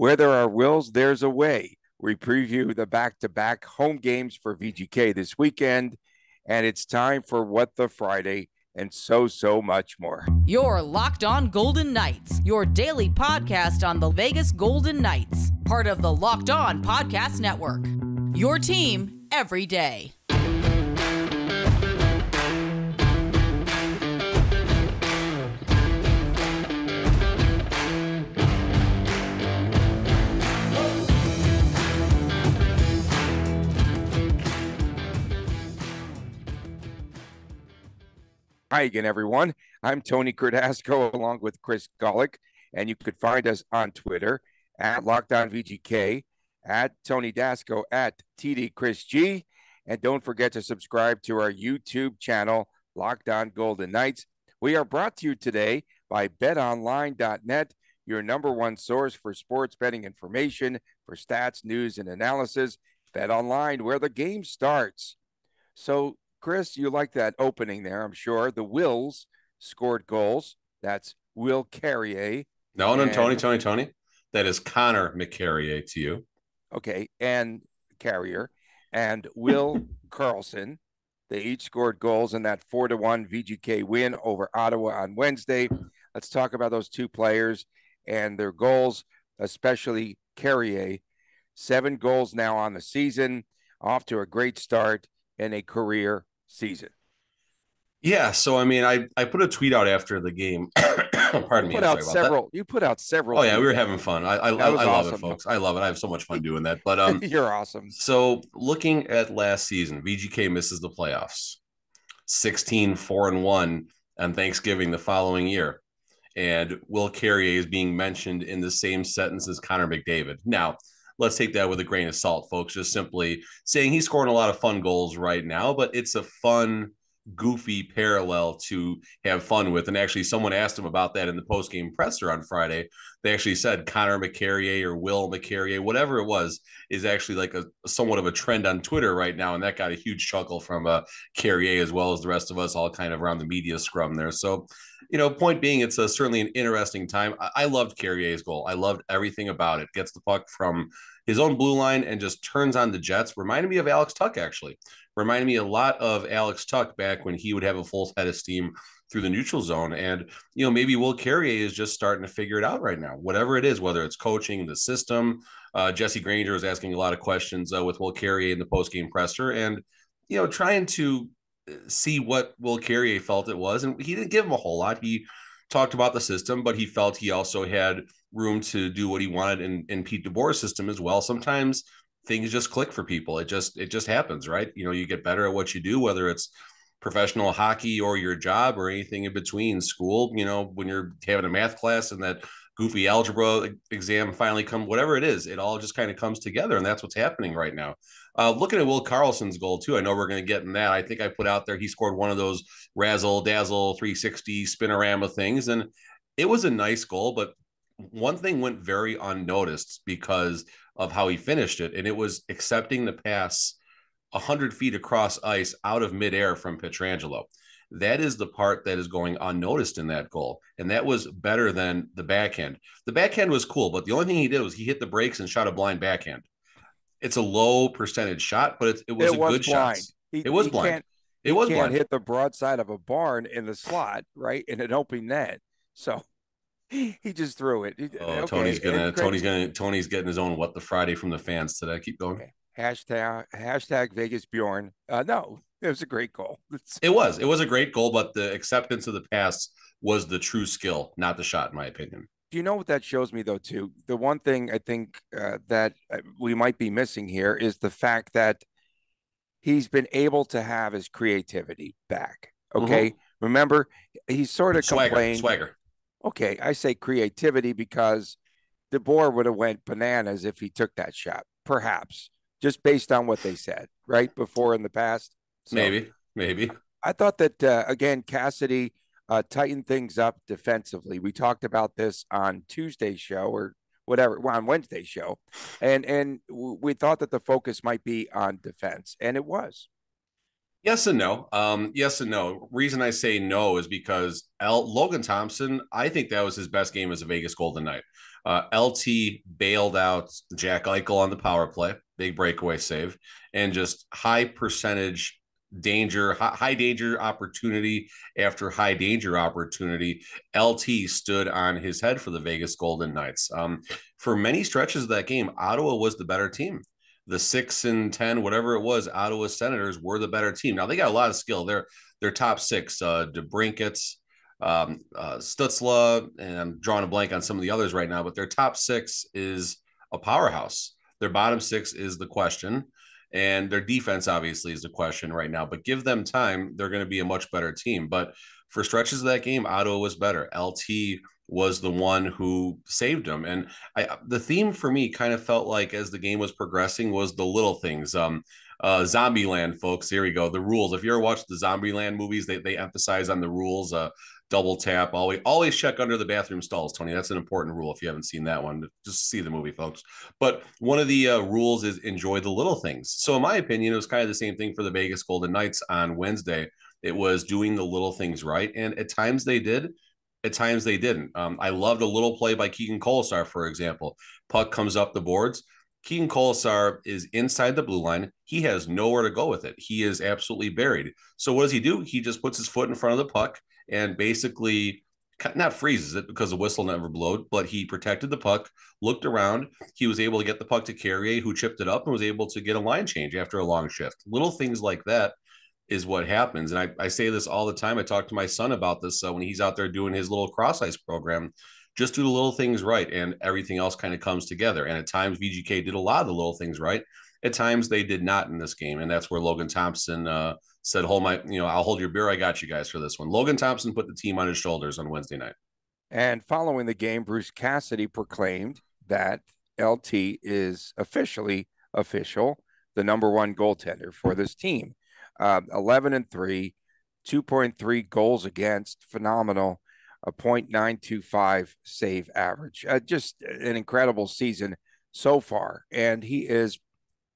Where there are wills, there's a way. We preview the back-to-back home games for VGK this weekend, and it's time for What the Friday and so much more. You're Locked On Golden Knights, your daily podcast on the Vegas Golden Knights, part of the Locked On Podcast Network. Your team every day. Hi again, everyone. I'm Tony Cardasco along with Chris Golick, and you could find us on Twitter at LockedOnVGK, at Tony Dasco, at TDChrisG, and don't forget to subscribe to our YouTube channel, Locked On Golden Knights. We are brought to you today by BetOnline.net, your number one source for sports betting information, for stats, news, and analysis. BetOnline, where the game starts. So, Chris, you like that opening there, I'm sure. The Wills scored goals. That's Will Carrier. No, Tony. That is Connor McCarrier to you. Okay, and Carrier and Will Carlson. They each scored goals in that 4-1 VGK win over Ottawa on Wednesday. Let's talk about those two players and their goals, especially Carrier. 7 goals now on the season, off to a great start in a career season. Yeah, so I mean, I put a tweet out after the game. Pardon me. You put out several. Oh yeah, we were having fun. I love awesome, it, folks. I love it. I have so much fun doing that. But you're awesome. So looking at last season, VGK misses the playoffs. 16-4-1 on Thanksgiving the following year. And Will Carrier is being mentioned in the same sentence as Connor McDavid. Now, let's take that with a grain of salt, folks. Just simply saying he's scoring a lot of fun goals right now, but it's a fun, goofy parallel to have fun with. And actually, someone asked him about that in the post-game presser on Friday. They actually said Connor McCarrier or Will McCarrier, whatever it was, is actually like a somewhat of a trend on Twitter right now. And that got a huge chuckle from Carrier as well as the rest of us all kind of around the media scrum there. So, point being, it's certainly an interesting time. I loved Carrier's goal. I loved everything about it. Gets the puck from his own blue line and just turns on the Jets. Reminded me of Alex Tuck, actually. Reminded me a lot of Alex Tuck back when he would have a full head of steam through the neutral zone. And, maybe Will Carrier is just starting to figure it out right now. Whatever it is, whether it's coaching, the system. Jesse Granger was asking a lot of questions with Will Carrier in the post-game presser and, trying to see what Will Carrier felt it was. And he didn't give him a whole lot. He talked about the system, but he felt he also had room to do what he wanted in Pete DeBoer's system as well. Sometimes things just click for people. It just happens, right? You get better at what you do, whether it's professional hockey or your job or anything in between. School, when you're having a math class and that goofy algebra exam finally comes, whatever it is, it all just kind of comes together. And that's what's happening right now. Looking at Will Carlson's goal too, I know we're going to get in that. I think I put out there, he scored one of those razzle dazzle 360 spinorama things. And it was a nice goal, but one thing went very unnoticed because of how he finished it. And it was accepting the pass 100 feet across ice out of midair from Pietrangelo. That is the part that is going unnoticed in that goal. And that was better than the backhand. The backhand was cool, but the only thing he did was he hit the brakes and shot a blind backhand. It's a low percentage shot, but it was a good shot. It was blind. It was blind. He can't hit the broadside of a barn in the slot, right, in an open net. So he just threw it. Okay. Tony's getting his own What the Friday from the fans today. Keep going. Okay. Hashtag Vegas Bjorn. No, it was a great goal. It was a great goal, but the acceptance of the pass was the true skill, not the shot, in my opinion. Do you know what that shows me, though, too? The one thing I think that we might be missing here is the fact that he's been able to have his creativity back. Okay. Mm-hmm. Remember, he sort of complained. Swagger. Okay. I say creativity because DeBoer would have went bananas if he took that shot, perhaps, just based on what they said right before in the past. So, maybe. I thought that, again, Cassidy tightened things up defensively. We talked about this on Tuesday's show or whatever, on Wednesday's show. And we thought that the focus might be on defense, and it was. Yes and no. Yes and no. Reason I say no is because Logan Thompson, I think that was his best game as a Vegas Golden Knight. LT bailed out Jack Eichel on the power play, big breakaway save, and just high percentage danger, high danger opportunity after high danger opportunity. LT stood on his head for the Vegas Golden Knights. For many stretches of that game, Ottawa was the better team. The 6-10, whatever it was, Ottawa Senators were the better team. Now they got a lot of skill. Their top six, DeBrincat, Stutzla, and I'm drawing a blank on some of the others right now, but their top six is a powerhouse. Their bottom six is the question, and their defense obviously is the question right now. But give them time, they're going to be a much better team. But for stretches of that game, Ottawa was better. LT was the one who saved them. And the theme for me kind of felt like as the game was progressing was the little things. Zombieland, folks, here we go. The rules. If you ever watched the Zombieland movies, they emphasize on the rules. Double tap, always check under the bathroom stalls, Tony. That's an important rule if you haven't seen that one. Just see the movie, folks. But one of the rules is enjoy the little things. So in my opinion, it was kind of the same thing for the Vegas Golden Knights on Wednesday. It was doing the little things right. And at times they did. At times they didn't. I loved a little play by Keegan Kolesar, for example. Puck comes up the boards. Keegan Kolesar is inside the blue line. He has nowhere to go with it. He is absolutely buried. So what does he do? He just puts his foot in front of the puck and basically not freezes it because the whistle never blowed, but he protected the puck, looked around. He was able to get the puck to Carrier, who chipped it up and was able to get a line change after a long shift. Little things like that is what happens. And I say this all the time. I talk to my son about this when he's out there doing his little cross ice program. Just do the little things right, and everything else kind of comes together. And at times, VGK did a lot of the little things right. At times, they did not in this game, and that's where Logan Thompson said, I'll hold your beer. I got you guys for this one." Logan Thompson put the team on his shoulders on Wednesday night. And following the game, Bruce Cassidy proclaimed that LT is official, the number one goaltender for this team. 11-3, 2.3 goals against, phenomenal. A .925 save average. Just an incredible season so far. And he is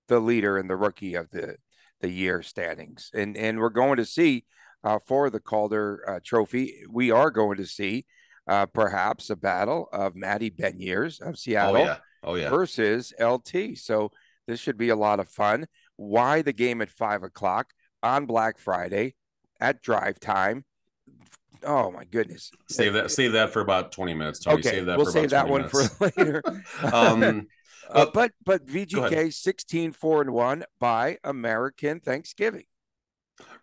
the leader in the rookie of the year standings. And we're going to see for the Calder Trophy, we are going to see perhaps a battle of Matty Beniers of Seattle versus LT. So this should be a lot of fun. Why the game at 5:00 on Black Friday at drive time? Oh my goodness! Save that for about 20 minutes, Tony. Okay, save that. We'll for save that one minutes. for later. But VGK 16-4-1 by American Thanksgiving.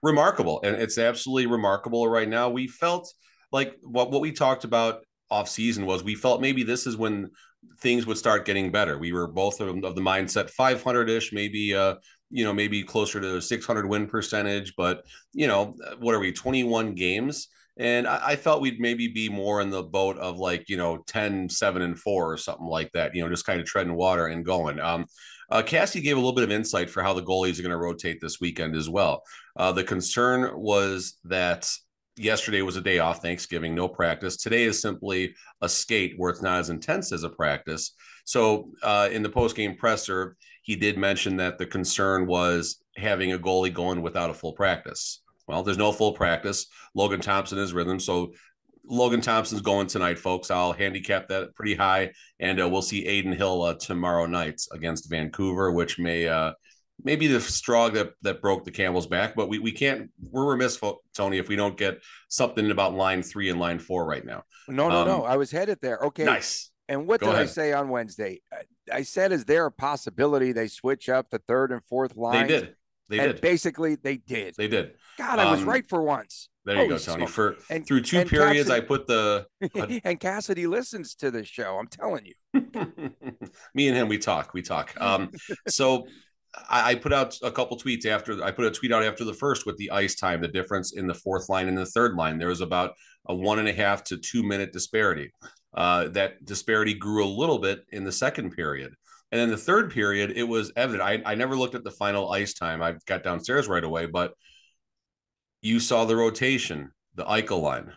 Remarkable, and it's absolutely remarkable right now. We felt like what we talked about off season was we felt maybe this is when things would start getting better. We were both of the mindset 500-ish, maybe maybe closer to 600 win percentage, but what are we, 21 games? And I felt we'd maybe be more in the boat of 10-7-4 or something like that, just kind of treading water and going. Cassie gave a little bit of insight for how the goalies are going to rotate this weekend as well. The concern was that yesterday was a day off, Thanksgiving, no practice. Today is simply a skate where it's not as intense as a practice. So in the post-game presser, he did mention that the concern was having a goalie going without a full practice. Well, there's no full practice. Logan Thompson is rhythm. So Logan Thompson's going tonight, folks. I'll handicap that pretty high. And we'll see Aiden Hill tomorrow night against Vancouver, which may be the straw that broke the camel's back. But we can't – we're remiss, Tony, if we don't get something about line 3 and line 4 right now. No. I was headed there. Okay. Nice. And what did I say on Wednesday? I said, is there a possibility they switch up the third and fourth line? They did. Basically, they did. They did. God, I was right for once. There you go, Tony. Through two periods, Cassidy, I put the and Cassidy listens to the show. I'm telling you. Me and him, we talk. So I put out a couple tweets after. I put a tweet out after the first with the ice time, the difference in the fourth line and the third line. There was about a 1.5 to 2 minute disparity. That disparity grew a little bit in the second period. And in the third period, it was evident. I never looked at the final ice time. I got downstairs right away, but you saw the rotation, the Eichel line,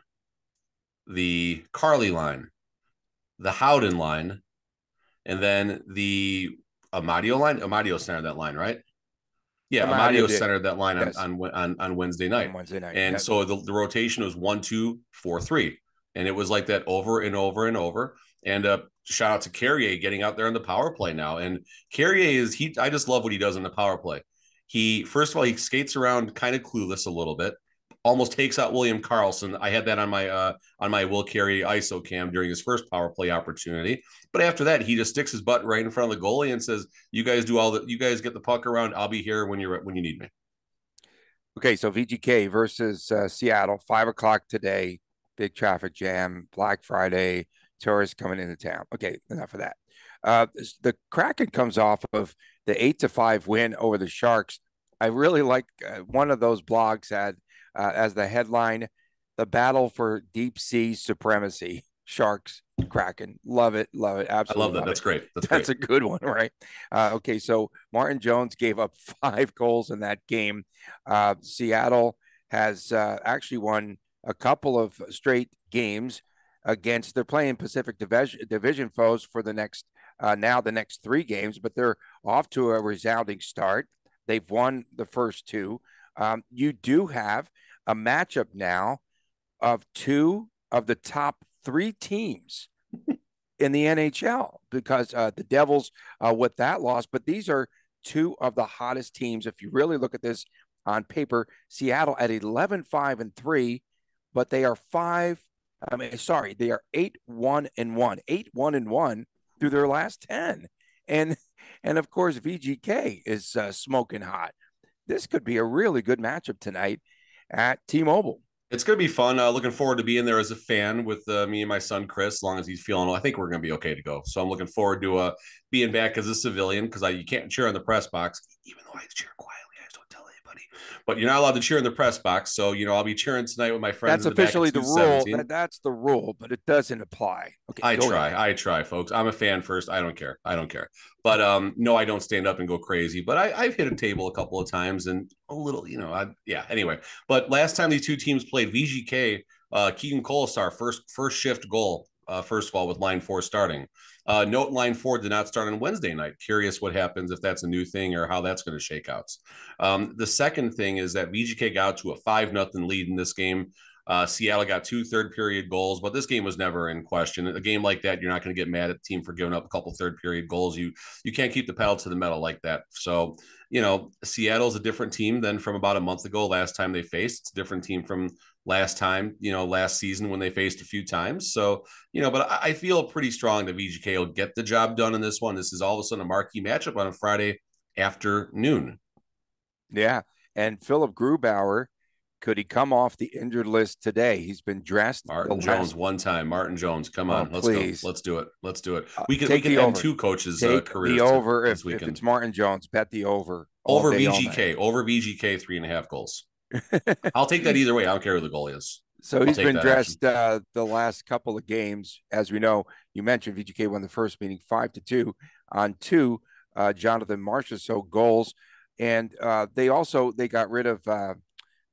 the Carly line, the Howden line, and then the Amadio line. Amadio centered that line, right? Yeah, Amadio centered that line on Wednesday night. And so the rotation was 1-2-4-3. And it was like that over and over and over. And shout out to Carrier getting out there on the power play now. And Carrier I just love what he does in the power play. First of all, he skates around kind of clueless a little bit, almost takes out William Karlsson. I had that on my Will Carrier ISO cam during his first power play opportunity. But after that, he just sticks his butt right in front of the goalie and says, you guys get the puck around. I'll be here when you need me. Okay, so VGK versus Seattle, 5:00 today. Big traffic jam, Black Friday, tourists coming into town. Okay, enough of that. The Kraken comes off of the 8-5 win over the Sharks. I really like one of those blogs had as the headline, "The Battle for Deep Sea Supremacy." Sharks, Kraken. Love it. Absolutely. I love that. That's great. That's a good one, right? Okay, so Martin Jones gave up 5 goals in that game. Seattle has actually won a couple of straight games against, they're playing Pacific Division foes for the next 3 games, but they're off to a resounding start. They've won the first 2. You do have a matchup now of 2 of the top 3 teams in the NHL because the Devils with that loss, but these are 2 of the hottest teams. If you really look at this on paper, Seattle at 11-5-3, but they are 8-1-1, 8-1-1 through their last 10. And of course, VGK is smoking hot. This could be a really good matchup tonight at T-Mobile. It's going to be fun. Looking forward to being there as a fan with me and my son, Chris, as long as he's feeling well. I think we're going to be okay to go. So I'm looking forward to being back as a civilian because you can't cheer in the press box, even though I cheer quietly. I just don't tell anybody. But you're not allowed to cheer in the press box. So, I'll be cheering tonight with my friends. That's officially the rule. That's the rule, but it doesn't apply. Okay, I try, folks. I'm a fan first. I don't care. But no, I don't stand up and go crazy. But I've hit a table a couple of times and a little, anyway. But last time these 2 teams played, VGK, Keegan Colasar, first shift goal, first of all, with line 4 starting. Note line 4 did not start on Wednesday night. Curious what happens if that's a new thing or how that's going to shake out. The second thing is that VGK got to a 5-0 lead in this game. Seattle got 2 third-period goals, but this game was never in question. A game like that, you're not going to get mad at the team for giving up a couple third-period goals. You can't keep the pedal to the metal like that. So, Seattle's a different team than from about a month ago, last time they faced. It's a different team from last time, last season when they faced a few times. So, but I feel pretty strong that VGK will get the job done in this one. This is all of a sudden a marquee matchup on a Friday afternoon. Yeah, and Philip Grubauer, could he come off the injured list today? He's been dressed. Martin Jones, one time. Martin Jones, come on, let's please. Go. Let's do it. We can end over. 2 coaches' take careers. The over if it's Martin Jones. Bet the over. Over VGK. Over VGK 3.5 goals. I'll take that either way. I don't care who the goalie is. So he's been dressed the last couple of games. As we know, you mentioned VGK won the first meeting 5-2 on 2 Jonathan Marchessault goals, and they got rid of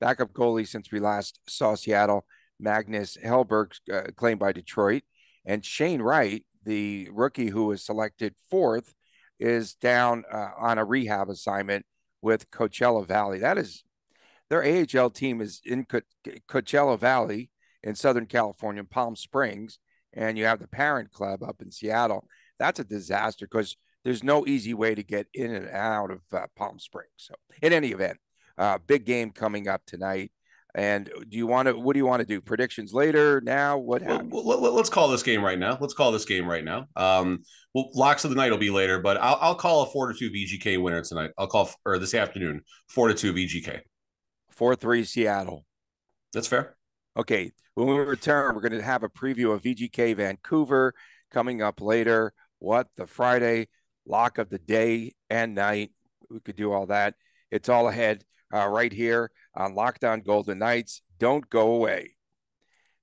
backup goalie since we last saw Seattle, Magnus Hellberg, claimed by Detroit. And Shane Wright, the rookie who was selected 4th, is down on a rehab assignment with Coachella Valley. That is, their AHL team is in Coachella Valley in Southern California, Palm Springs, and you have the parent club up in Seattle. That's a disaster because there's no easy way to get in and out of Palm Springs. So in any event, big game coming up tonight. And what do you want to do? Predictions later, now? What happened? Well, let's call this game right now. Locks of the night will be later, but I'll call a 4-2 VGK winner tonight. Or this afternoon, 4-2 VGK. 4-3 Seattle. That's fair. Okay. When we return, we're going to have a preview of VGK Vancouver coming up later. What the Friday lock of the day and night. We could do all that. It's all ahead right here on Locked On Golden Knights. Don't go away.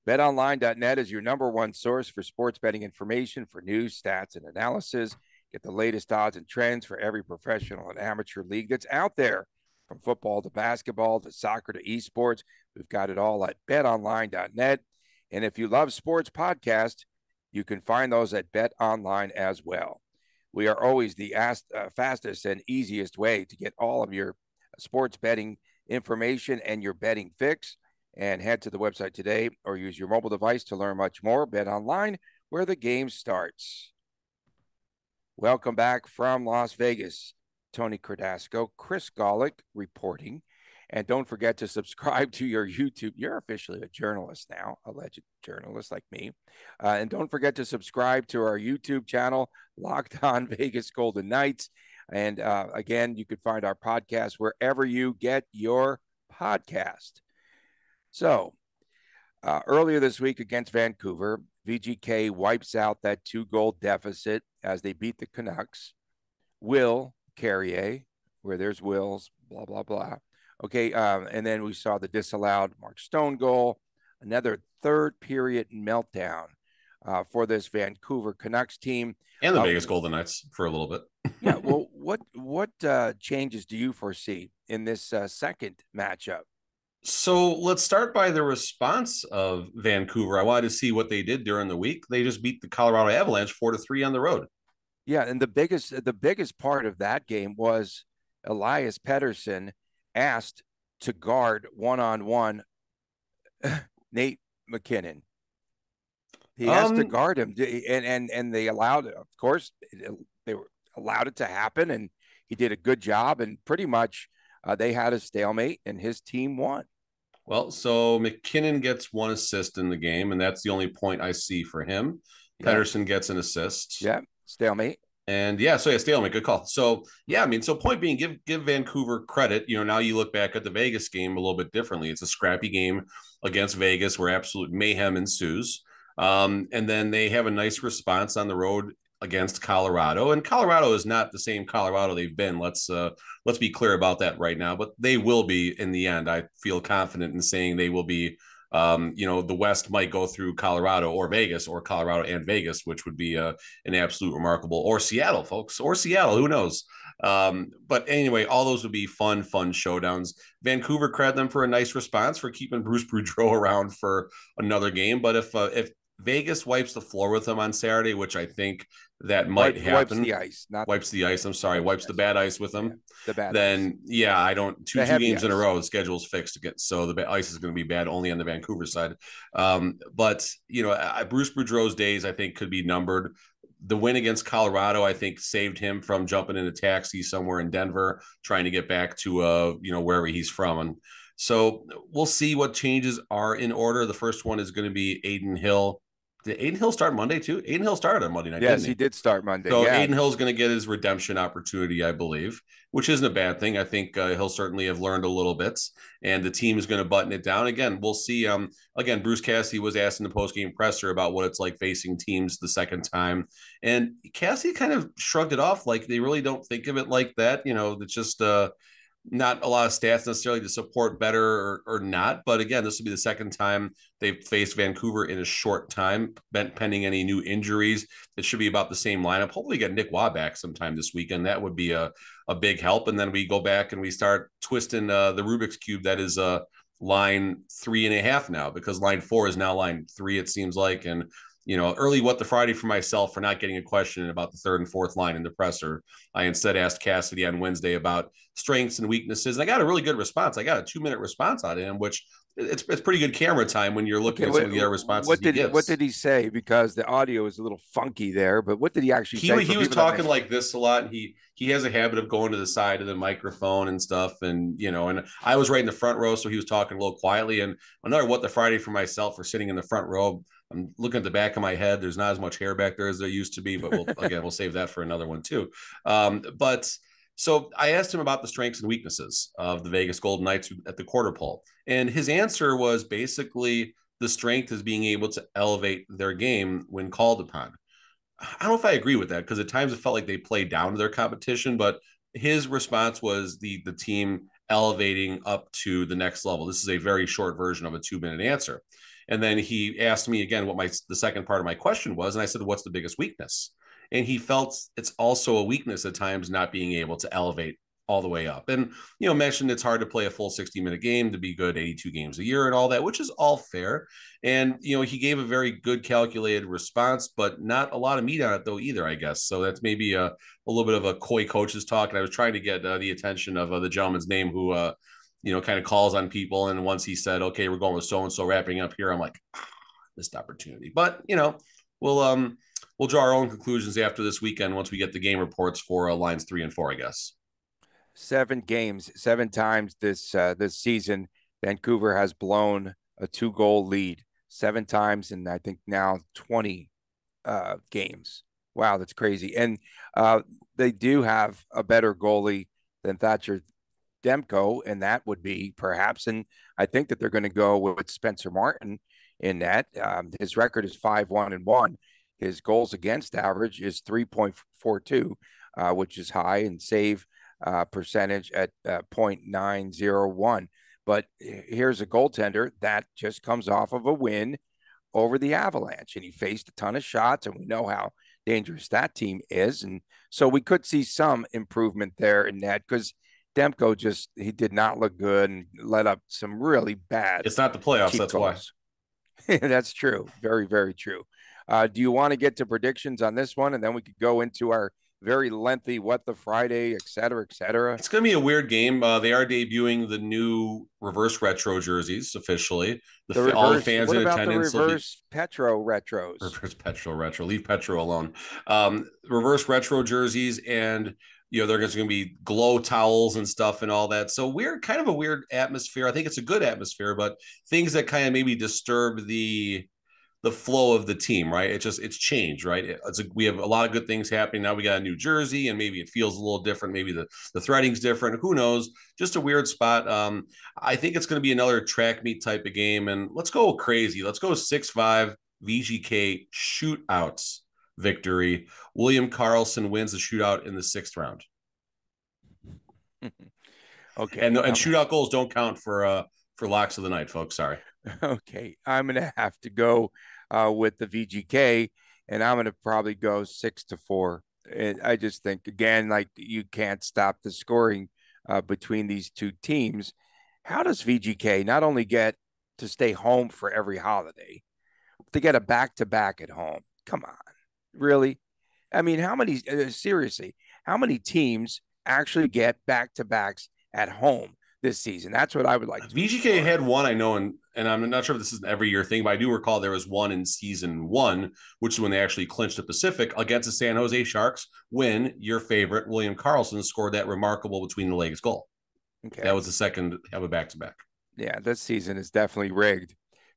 BetOnline.net is your #1 source for sports betting information for news, stats, and analysis. Get the latest odds and trends for every professional and amateur league that's out there. From football to basketball to soccer to esports, we've got it all at betonline.net. And if you love sports podcasts, you can find those at BetOnline as well. We are always the fastest and easiest way to get all of your sports betting information and your betting fix. And head to the website today or use your mobile device to learn much more. BetOnline, where the game starts. Welcome back from Las Vegas. Tony Cardasco, Chris Golick reporting. And don't forget to subscribe to your YouTube. You're officially a journalist now, alleged journalist like me. And don't forget to subscribe to our YouTube channel, Locked On Vegas Golden Knights. And again, you can find our podcast wherever you get your podcast. So earlier this week against Vancouver, VGK wipes out that 2-goal deficit as they beat the Canucks. Will Carrier, where there's Wills, blah, blah, blah. Okay, and then we saw the disallowed Mark Stone goal, another third period meltdown for this Vancouver Canucks team. And the Vegas Golden Knights for a little bit. Yeah, well, what changes do you foresee in this second matchup? So let's start by the response of Vancouver. I wanted to see what they did during the week. They just beat the Colorado Avalanche 4-3 on the road. Yeah, and the biggest part of that game was Elias Pettersson asked to guard one-on-one Nate McKinnon. He asked to guard him, and they allowed it. Of course, they were allowed it to happen, and he did a good job. And pretty much, they had a stalemate, and his team won. Well, so McKinnon gets 1 assist in the game, and that's the only point I see for him. Yeah. Pettersson gets an assist. Yeah, stalemate. And stalemate, good call. So point being, give Vancouver credit. Now you look back at the Vegas game a little bit differently. It's a scrappy game against Vegas where absolute mayhem ensues. And then they have a nice response on the road against Colorado. And Colorado is not the same Colorado they've been. Let's be clear about that right now. But they will be in the end. I feel confident in saying they will be. The West might go through Colorado or Vegas, or Colorado and Vegas, which would be an absolute remarkable, or Seattle, folks, or Seattle, who knows? But anyway, all those would be fun showdowns. Vancouver credit them for a nice response for keeping Bruce Boudreau around for another game. But if Vegas wipes the floor with them on Saturday, which I think that might happen. Wipes the ice. I'm sorry. Wipes the bad ice with them. Yeah, the bad then, ice. Yeah, I don't. Two games in a row, the schedule's fixed again. So the ice is going to be bad only on the Vancouver side. But Bruce Boudreau's days, I think, could be numbered. The win against Colorado, I think, saved him from jumping in a taxi somewhere in Denver, trying to get back to wherever he's from. And so we'll see what changes are in order. The first one is going to be Adin Hill. Did Adin Hill start Monday too? Adin Hill started on Monday night. Yes, he did start Monday. So Adin Hill's going to get his redemption opportunity, I believe, which isn't a bad thing. I think he'll certainly have learned a little bit, and the team is going to button it down. Again, we'll see. Again, Bruce Cassidy was asked in the post-game presser about what it's like facing teams the second time, and Cassidy kind of shrugged it off like they really don't think of it like that. It's just not a lot of stats necessarily to support better or not. But again, this will be the second time they've faced Vancouver in a short time, pending any new injuries. It should be about the same lineup. Hopefully get Nick Waugh back sometime this weekend. That would be a big help. And then we go back and we start twisting the Rubik's Cube. That is line 3.5 now, because line 4 is now line 3, it seems like. And early what the Friday for myself for not getting a question about the third and fourth line in the presser. I instead asked Cassidy on Wednesday about strengths and weaknesses. And I got a really good response. I got a 2-minute response out of him, which it's pretty good camera time when you're looking at some of the other responses. What did he say? Because the audio is a little funky there, but what did he actually say? He was talking like this a lot. And he has a habit of going to the side of the microphone and stuff. And, and I was right in the front row, so he was talking a little quietly. And another what the Friday for myself for sitting in the front row. I'm looking at the back of my head. There's not as much hair back there as there used to be, but we'll save that for another one too. But so I asked him about the strengths and weaknesses of the Vegas Golden Knights at the quarter pole. And his answer was basically the strength is being able to elevate their game when called upon. I don't know if I agree with that, because at times it felt like they played down to their competition, but his response was the team elevating up to the next level. This is a very short version of a 2-minute answer. And then he asked me again what the second part of my question was. And I said, what's the biggest weakness? And he felt it's also a weakness at times not being able to elevate all the way up. And, mentioned it's hard to play a full 60-minute game to be good 82 games a year and all that, which is all fair. And, he gave a very good calculated response, but not a lot of meat on it though either, I guess. So that's maybe a little bit of a coy coach's talk. And I was trying to get the attention of the gentleman's name who, kind of calls on people. And once he said, okay, we're going with so-and-so wrapping up here, I'm like, missed opportunity. But, we'll we'll draw our own conclusions after this weekend once we get the game reports for lines 3 and 4, I guess. 7 games, 7 times this season, Vancouver has blown a 2-goal lead 7 times, and I think now 20 games. Wow, that's crazy. And they do have a better goalie than Thatcher Demko, and that would be perhaps. And I think that they're going to go with Spencer Martin in that. His record is 5-1-1. His goals against average is 3.42, which is high, and save percentage at 0.901. But here's a goaltender that just comes off of a win over the Avalanche, and he faced a ton of shots, and we know how dangerous that team is. And so we could see some improvement there in that, because Demko he did not look good and let up some really bad. It's not the playoffs, that's goals. Why. That's true. Very, very true. Do you want to get to predictions on this one, and then we could go into our very lengthy What the Friday, et cetera, et cetera? It's going to be a weird game. They are debuting the new reverse retro jerseys officially. All the fans in attendance. The reverse Petro retros. Reverse Petro retro. Leave Petro alone. Reverse retro jerseys, and there's going to be glow towels and stuff and all that. So kind of a weird atmosphere. I think it's a good atmosphere, but things that kind of maybe disturb the flow of the team, right? It's changed, right? We have a lot of good things happening. Now we got a new jersey, and maybe it feels a little different. Maybe the threading's different. Who knows? Just a weird spot. I think it's going to be another track meet type of game, and let's go crazy. Let's go 6-5 VGK shootouts victory. William Karlsson wins the shootout in the 6th round. Okay. And shootout goals don't count for locks of the night, folks. Sorry. Okay, I'm going to have to go with the VGK, and I'm going to probably go 6-4. And I just think, again, like, you can't stop the scoring between these two teams. How does VGK not only get to stay home for every holiday, to get a back-to-back at home? Come on, really? I mean, seriously, how many teams actually get back-to-backs at home this season? That's what I would like to VGK explore. Had one, I know, and I'm not sure if this is an every year thing, but I do recall there was one in season 1, which is when they actually clinched the Pacific against the San Jose Sharks, when your favorite William Karlsson scored that remarkable between the legs goal. Okay. That was the second have a back-to-back. Yeah, this season is definitely rigged.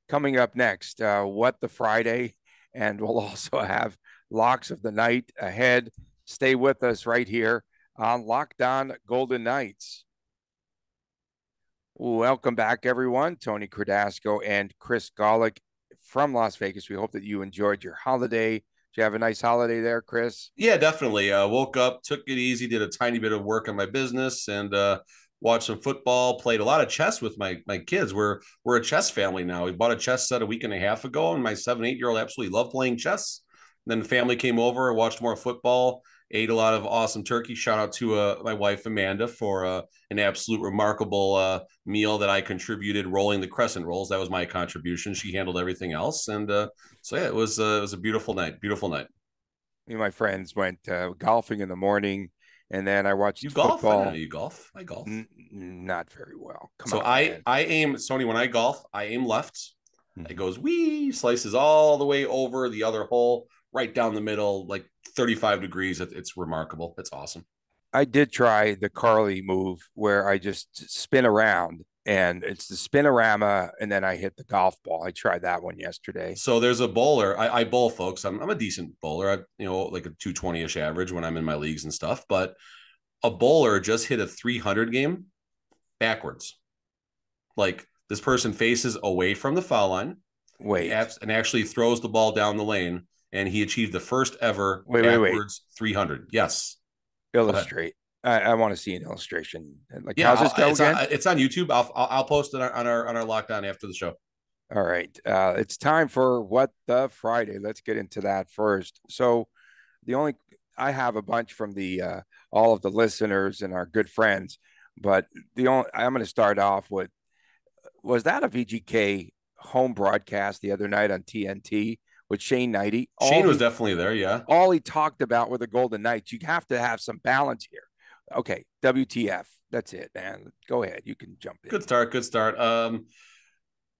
Coming up next, What the Friday, and we'll also have Locks of the Night ahead. Stay with us right here on Locked On Golden Knights. Welcome back, everyone. Tony Cardasco and Chris Golick from Las Vegas. We hope that you enjoyed your holiday. Did you have a nice holiday there, Chris? Yeah, definitely. Woke up, took it easy, did a tiny bit of work on my business, and watched some football, played a lot of chess with my kids. We're a chess family now. We bought a chess set a week and a half ago, and my 7-8-year-old absolutely loved playing chess. And then the family came over and watched more football, ate a lot of awesome turkey. Shout out to my wife, Amanda, for an absolute remarkable meal that I contributed, rolling the crescent rolls. That was my contribution. She handled everything else. And so, yeah, it was a beautiful night. Beautiful night. Me and my friends went golfing in the morning, and then I watched football. Golf? I know you golf. I golf. Not very well. I aim, Sony, when I golf, I aim left. It goes slices all the way over the other hole, right down the middle, like 35 degrees. It's remarkable. It's awesome. I did try the Carly move where I just spin around, and it's the spinorama, and then I hit the golf ball. I tried that one yesterday. So there's a bowler. I bowl, folks. I'm a decent bowler. Like a 220-ish average when I'm in my leagues and stuff. But a bowler just hit a 300 game backwards. Like, this person faces away from the foul line. And actually throws the ball down the lane. And he achieved the first ever backwards 300. Yes. Illustrate. I want to see an illustration. Like, how's this go again? It's on YouTube. I'll post it on our lockdown after the show. All right. It's time for What the Friday. Let's get into that first. So I have a bunch from all of the listeners and our good friends, but I'm going to start off with, was that a VGK home broadcast the other night on TNT? With Shane Knighty. Shane was definitely there, yeah. All he talked about were the Golden Knights. You have to have some balance here. Okay, WTF. That's it, man. Go ahead. You can jump in. Good start.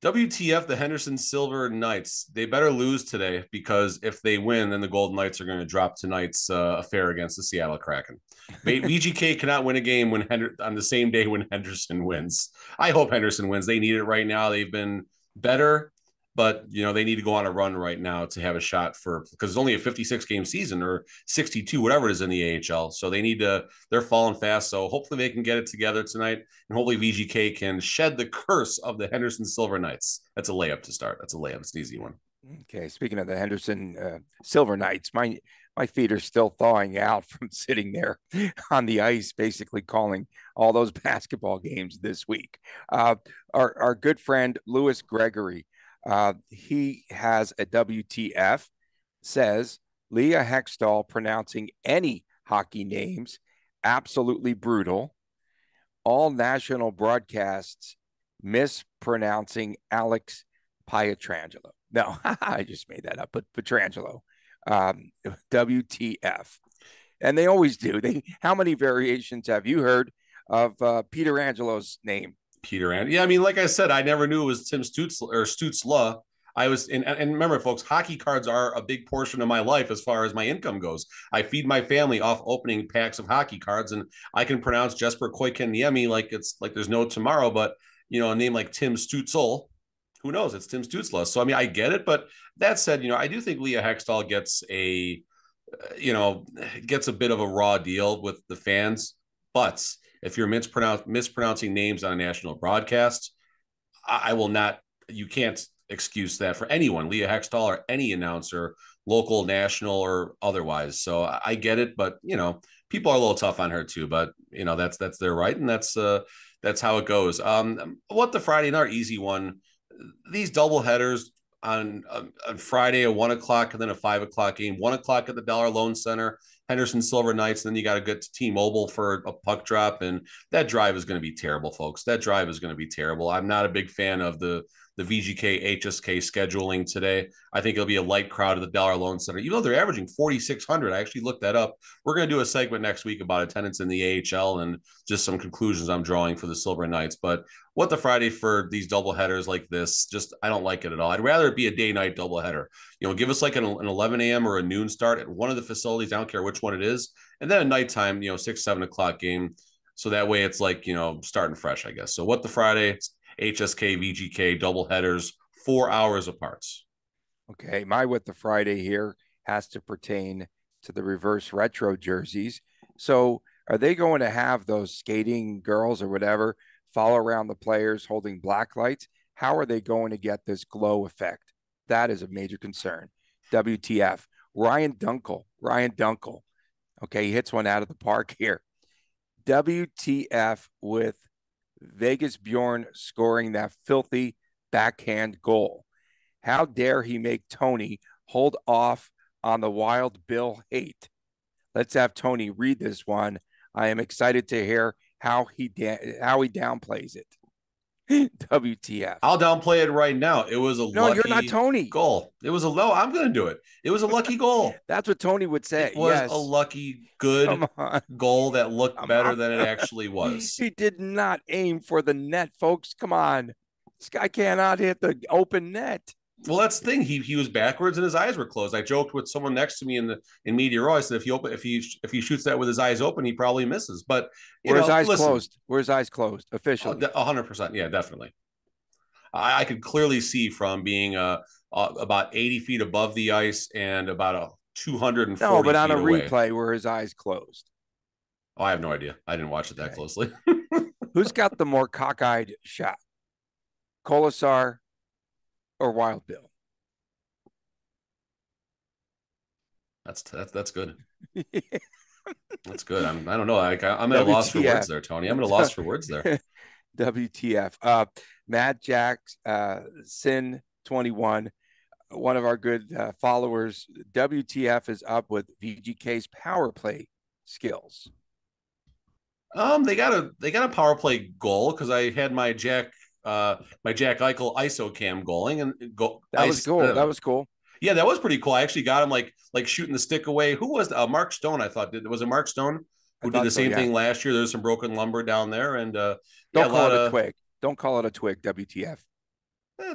WTF, the Henderson Silver Knights. They better lose today, because if they win, then the Golden Knights are going to drop tonight's affair against the Seattle Kraken. VGK cannot win a game on the same day when Henderson wins. I hope Henderson wins. They need it right now. They've been better, but they need to go on a run right now to have a shot because it's only a 56 game season, or 62, whatever it is in the AHL. So they're falling fast. So hopefully they can get it together tonight, and hopefully VGK can shed the curse of the Henderson Silver Knights. That's a layup to start. That's a layup. It's an easy one. Okay. Speaking of the Henderson Silver Knights, my feet are still thawing out from sitting there on the ice, basically calling all those basketball games this week. Our good friend, Louis Gregory, he has a WTF, says Leah Hextall pronouncing any hockey names absolutely brutal. All national broadcasts mispronouncing Alex Pietrangelo. No, I just made that up, but Pietrangelo. WTF. And they always do. How many variations have you heard of Peter Angelo's name? Yeah, I mean, like I said, I never knew it was Tim Stutzla. I was and remember, folks, hockey cards are a big portion of my life as far as my income goes. I feed my family off opening packs of hockey cards, and I can pronounce Jesper Koikaniemi like it's like there's no tomorrow. But a name like Tim Stutzel, who knows? It's Tim Stutzla. So I mean, I get it. But that said, I do think Leah Hextall gets a bit of a raw deal with the fans. But if you're mispronouncing names on a national broadcast, I will not. You can't excuse that for anyone, Leah Hextall or any announcer, local, national, or otherwise. So I get it, but people are a little tough on her too. But that's their right, and that's how it goes. What the Friday night easy one? These double headers on Friday at 1 o'clock and then a 5 o'clock game. 1 o'clock at the Dollar Loan Center, Henderson Silver Knights. And then you got to get to T-Mobile for a puck drop, and that drive is going to be terrible, folks. That drive is going to be terrible. I'm not a big fan of the VGK HSK scheduling today. I think it'll be a light crowd at the Dollar Loan Center, even though they're averaging 4,600. I actually looked that up. We're going to do a segment next week about attendance in the AHL and just some conclusions I'm drawing for the Silver Knights. But what the Friday for these double headers like this, just I don't like it at all. I'd rather it be a day-night double header. Give us like an 11 a.m. or a noon start at one of the facilities. I don't care which one it is. And then a nighttime, 6, 7 o'clock game. So that way it's like, starting fresh, I guess. So what the Friday, HSK, VGK, double headers, 4 hours apart. Okay. My What the Friday here has to pertain to the reverse retro jerseys. So are they going to have those skating girls or whatever follow around the players holding black lights? How are they going to get this glow effect? That is a major concern. WTF. Ryan Dunkel. Okay, he hits one out of the park here. WTF with Vegas Bjorn scoring that filthy backhand goal. How dare he make Tony hold off on the Wild Bill hate? Let's have Tony read this one. I am excited to hear how he downplays it. WTF. I'll downplay it right now. It was a lucky you're not Tony. Goal. It was I'm going to do it. It was a lucky goal. That's what Tony would say. It was a lucky, good goal that looked better than it actually was. He did not aim for the net, folks. Come on. This guy cannot hit the open net. Well, that's the thing. He was backwards and his eyes were closed. I joked with someone next to me in media row. I said, if he shoots that with his eyes open, he probably misses. But his eyes closed? Were his eyes closed officially? 100%. Yeah, definitely. I could clearly see from being about 80 feet above the ice and about 240 feet away. No, but on a replay, were his eyes closed? Oh, I have no idea. I didn't watch it that closely. Who's got the more cockeyed shot? Colasar or Wild Bill? That's good. That's good. I don't know. I'm at a loss for words there, Tony. I'm at a loss for words there. WTF. Matt Jacks, Sin 21, one of our good followers. WTF is up with VGK's power play skills. They got a power play goal because I had my Jack Eichel ISO cam goaling and That was cool. Yeah, that was pretty cool. I actually got him like shooting the stick away. Who was Mark Stone? I thought was it Mark Stone who did the same thing last year? There's some broken lumber down there, and don't call it a twig. Don't call it a twig. WTF.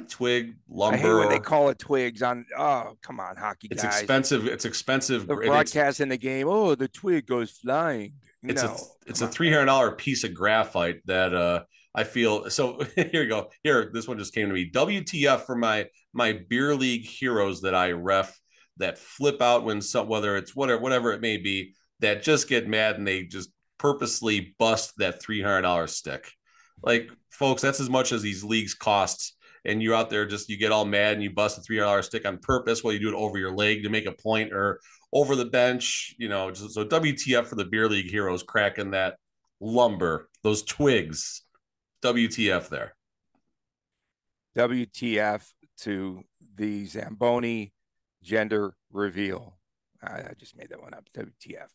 twig, I hate when they lumber. call it twigs on. Oh, come on, hockey It's guys. expensive. It's expensive. They're broadcasting the game. Oh, the twig goes flying. It's No, a come on, $300 piece of graphite that I feel. So here you go. Here, this one just came to me. WTF for my beer league heroes that I ref that flip out when whether it's whatever it may be, that just get mad and they just purposely bust that $300 stick. Like, folks, that's as much as these leagues cost. And you're out there you get all mad and you bust a $300 stick on purpose while you do it over your leg to make a point or over the bench, so WTF for the beer league heroes cracking that lumber, those twigs. WTF there. WTF to the Zamboni gender reveal. I just made that one up. WTF.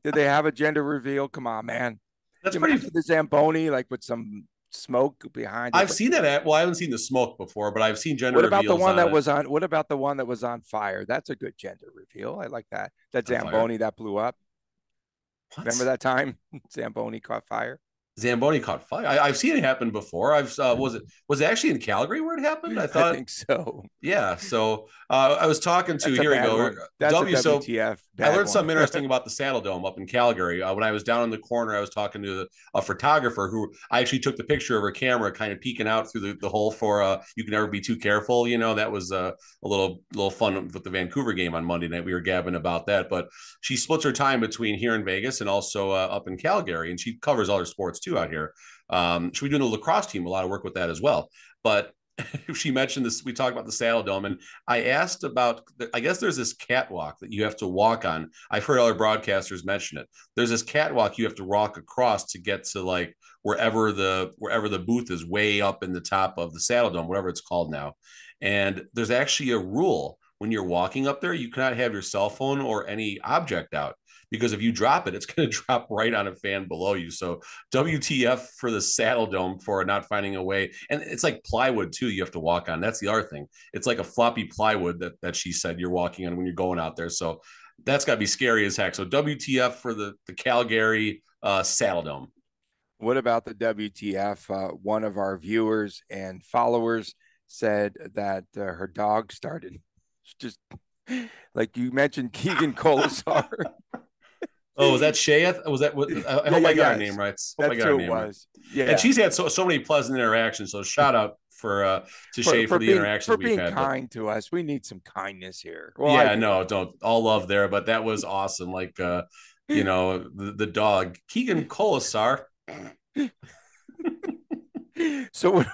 Did they have a gender reveal? Come on, man. That's pretty. The Zamboni, like with some smoke behind it. I've seen that. Well, I haven't seen the smoke before, but I've seen gender. What about reveals the one that was on? What about the one that was on fire? That's a good gender reveal. I like that. That Zamboni that blew up. What? Remember that time Zamboni caught fire? Zamboni caught fire. I've seen it happen before. Was it actually in Calgary where it happened? I think so. Yeah. So I was talking to here we go. One. That's a WTF. I learned something interesting about the Saddle Dome up in Calgary. When I was down in the corner, I was talking to a photographer who I actually took the picture of her camera, kind of peeking out through the hole for "You Can Never Be Too Careful." That was a little fun with the Vancouver game on Monday night. We were gabbing about that, but she splits her time between here in Vegas and also up in Calgary, and she covers other sports too out here. She'll be doing the lacrosse team, a lot of work with that as well. But she mentioned this, we talked about the Saddle Dome, and I asked about, I guess there's this catwalk that you have to walk on. I've heard other broadcasters mention it. There's this catwalk you have to walk across to get to like wherever the booth is, way up in the top of the Saddle Dome, whatever it's called now. And there's actually a rule when you're walking up there, you cannot have your cell phone or any object out, because if you drop it, it's going to drop right on a fan below you. So WTF for the Saddle Dome for not finding a way. And it's like plywood too, you have to walk on. That's the other thing. It's like a floppy plywood that she said you're walking on when you're going out there. So that's got to be scary as heck. So WTF for the Calgary Saddle Dome. What about the WTF? One of our viewers and followers said that her dog started just like you mentioned Keegan Colasar. Oh, was that Shayeth? Was that? I hope I got her name right. That's who it was. Yeah, and she's had so many pleasant interactions. So shout out to Shay for the interactions we've had. For being kind to us. We need some kindness here. Well, yeah, no, don't all love there, but that was awesome. Like, the dog Keegan Colasar. So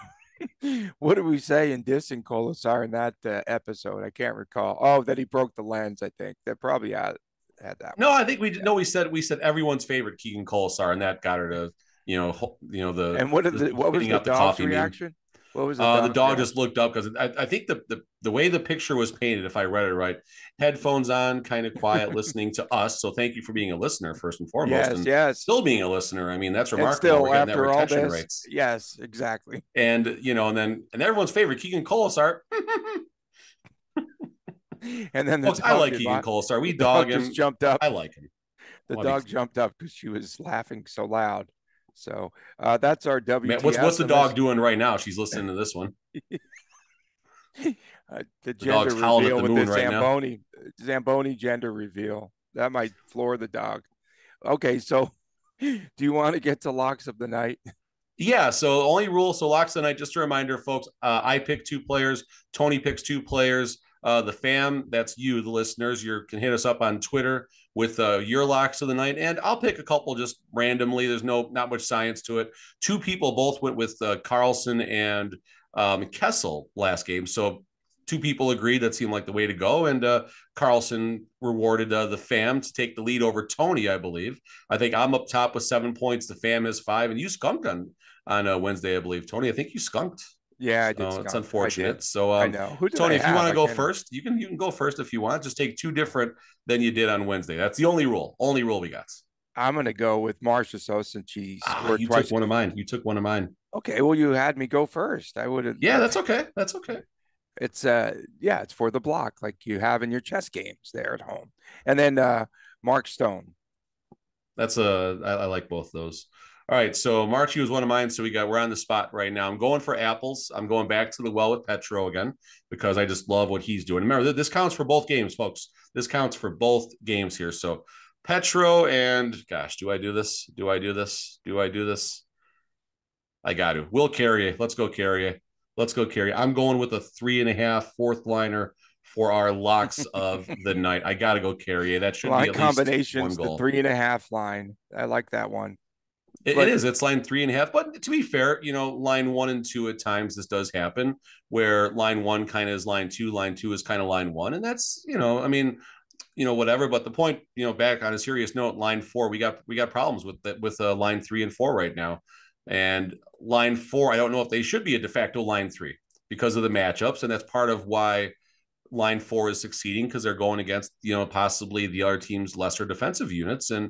what did we say in dissing Colasar in that episode? I can't recall. Oh, that he broke the lens. I think that probably had that. No, I think we did. No, we said everyone's favorite Keegan Colasar, and that got her to the. And what was the dog's reaction? What was the dog just looked up because I think the way the picture was painted, if I read it right, headphones on, kind of quiet, listening to us. So thank you for being a listener first and foremost. Yes. Still being a listener. I mean, that's remarkable. And still, after all this, rates. Yes, exactly. And and everyone's favorite Keegan Colasar. And then I like Keegan Colasar. We dog him. Just jumped up. I like him. The dog jumped up because she was laughing so loud. So that's our WTF. Man, what's the dog doing right now? She's listening to this one. The gender reveal with the Zamboni gender reveal. That might floor the dog. Okay, so do you want to get to locks of the night? Yeah, so only rule. So locks of the night, just a reminder, folks, I pick 2 players. Tony picks 2 players. The fam, that's you, the listeners. You can hit us up on Twitter with your locks of the night, and I'll pick a couple just randomly. There's not much science to it. 2 people both went with Carlson and Kessel last game, so 2 people agreed that seemed like the way to go, and Carlson rewarded the fam to take the lead over Tony, I believe. I think I'm up top with 7 points. The fam is 5, and you skunked on Wednesday, I believe. Tony, I think you skunked. Yeah, I did. It's unfortunate. So, I know. Tony, if you want to go first, you can go first if you want. Just take 2 different than you did on Wednesday. That's the only rule. Only rule we got. I'm going to go with Marcia So since she scored twice. Took one of mine. You took one of mine. Okay, well, you had me go first. I would have. Yeah, that's okay. That's okay. It's it's for the block like you have in your chess games there at home. And then Mark Stone. I like both those. All right, so Marchi was one of mine. So we're on the spot right now. I'm going for apples. I'm going back to the well with Petro again because I just love what he's doing. Remember, this counts for both games, folks. This counts for both games here. So Petro and gosh, do I do this? Do I do this? Do I do this? I got to. Will Carrier. Let's go Carrier. Let's go Carrier. I'm going with a 3.5 fourth liner for our locks of the night. I got to go Carrier. That should line be at combinations, least one goal. The 3.5 line. I like that one. It is. It's line 3.5. But to be fair, line 1 and 2 at times this does happen where line 1 kind of is line 2, line 2 is kind of line 1, and that's whatever. But the point, back on a serious note, line 4, we got problems with line 3 and 4 right now, and line 4, I don't know if they should be a de facto line 3 because of the matchups, and that's part of why line 4 is succeeding because they're going against possibly the other team's lesser defensive units. And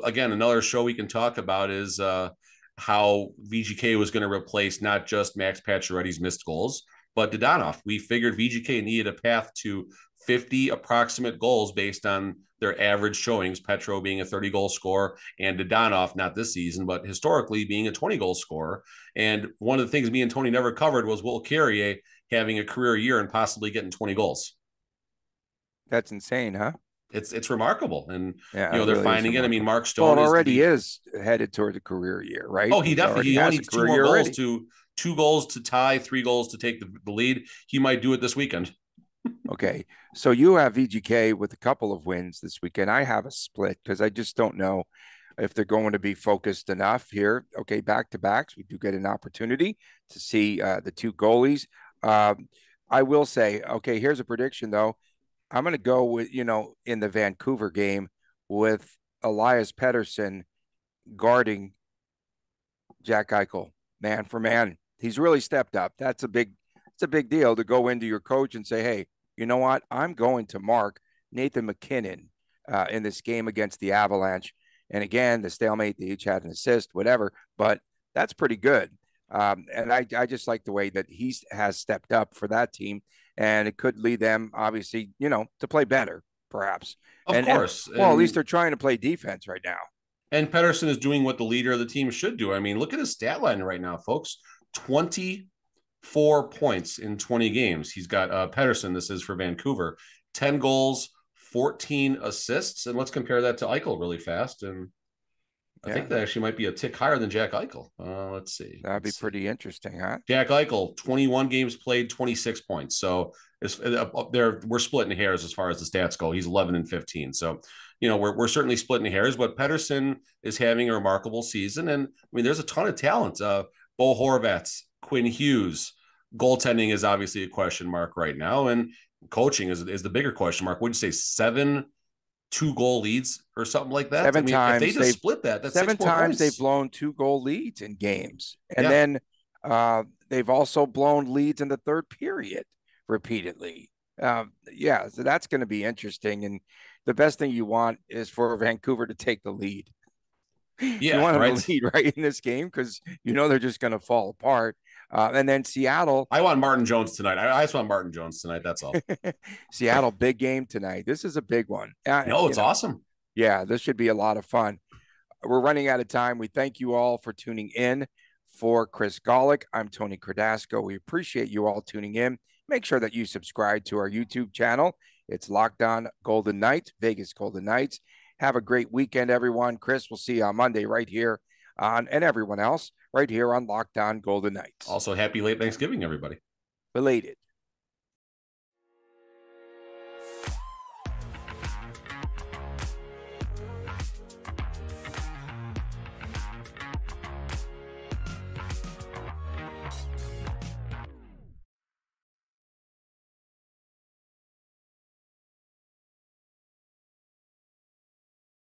again, another show we can talk about is how VGK was going to replace not just Max Pacioretty's missed goals, but Dadonov. We figured VGK needed a path to 50 approximate goals based on their average showings, Petro being a 30-goal scorer and Dadonov, not this season, but historically being a 20-goal scorer. And one of the things me and Tony never covered was Will Carrier having a career year and possibly getting 20 goals. That's insane, huh? It's remarkable. And, they're really finding it. I mean, Mark Stone already is headed toward the career year, right? Oh, he only needs 2 more goals to 2 goals to tie, 3 goals to take the lead. He might do it this weekend. Okay. So you have VGK with a couple of wins this weekend. I have a split because I just don't know if they're going to be focused enough here. Okay. Back to backs. We do get an opportunity to see the 2 goalies. I will say, okay, here's a prediction though. I'm going to go with, in the Vancouver game with Elias Pettersson guarding Jack Eichel, man for man. He's really stepped up. It's a big deal to go into your coach and say, hey, you know what? I'm going to mark Nathan McKinnon in this game against the Avalanche. And again, the stalemate, they each had an assist, whatever, but that's pretty good. And I just like the way that he has stepped up for that team. And it could lead them, obviously, to play better, perhaps. Of course. Well, at least they're trying to play defense right now. And Pettersson is doing what the leader of the team should do. I mean, look at his stat line right now, folks. 24 points in 20 games. He's got Pettersson, this is for Vancouver, 10 goals, 14 assists. And let's compare that to Eichel really fast. And I think that actually might be a tick higher than Jack Eichel. Let's see. That'd be pretty interesting, huh? Jack Eichel, 21 games played, 26 points. So we're splitting hairs as far as the stats go. He's 11 and 15. So, we're certainly splitting hairs, but Pettersson is having a remarkable season. And I mean, there's a ton of talent. Bo Horvats, Quinn Hughes. Goaltending is obviously a question mark right now. And coaching is the bigger question mark. Would you say 7 2-goal leads or something like that? 7 times. If they just split that's 7 times points. They've blown 2-goal leads in games. And then they've also blown leads in the third period repeatedly. So that's going to be interesting. And the best thing you want is for Vancouver to take the lead. You want them to lead right in this game because they're just going to fall apart. And then Seattle. I want Martin Jones tonight. I just want Martin Jones tonight. That's all. Seattle, big game tonight. This is a big one. No, it's awesome. Yeah, this should be a lot of fun. We're running out of time. We thank you all for tuning in. For Chris Golick, I'm Tony Cardasco. We appreciate you all tuning in. Make sure that you subscribe to our YouTube channel. It's Locked On Golden Knights, Vegas Golden Knights. Have a great weekend, everyone. Chris, we'll see you on Monday right here on, and everyone else right here on Locked On Golden Knights. Also, happy late Thanksgiving, everybody. Belated.